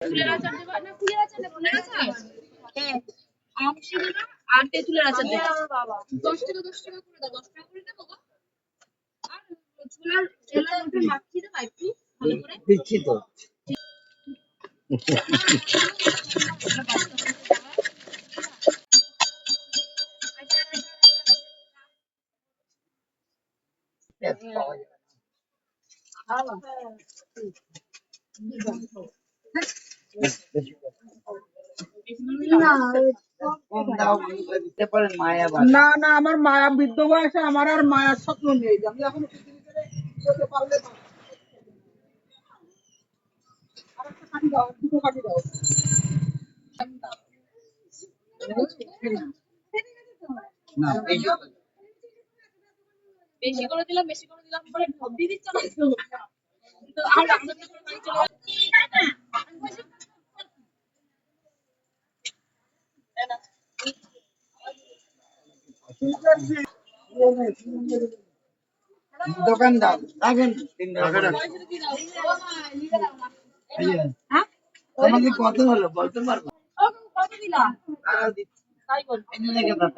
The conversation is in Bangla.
ফুলের আচার দেবো না, ফুলের আচার না, ফুলের আচার হ্যাঁ, আম ছিল না আর তেঁতুলের আচার দেবো। 10 টাকা 10 টাকা করে দাও, 10 টাকা করে দেবো গো। আর ছোলার ছোলার মধ্যে মাখিয়ে দেবো একটু ভালো করে দিচ্ছি তো। না না, আমার মায়া বৃদ্ধ বয়সে আমার আর মায়ার স্বপ্ন নেই যে আমি এখন পৃথিবীতে যেতে পারলে না। আরেকটা কাঠি দাও, দুটো কাঠি দাও। না, বেশি করে দিলাম, বেশি করে দিলাম পরে ঢপ দিয়ে দিচ্ছ না তো। তো আর আমাদের তো বাড়ি চলে যাচ্ছে। দোকানদার রাখেন হ্যাঁ তোমাকে কত হলো বলতে পারবো? কত দিলা? তারাও দিচ্ছি। তাই বল। এনে রেখে দাও।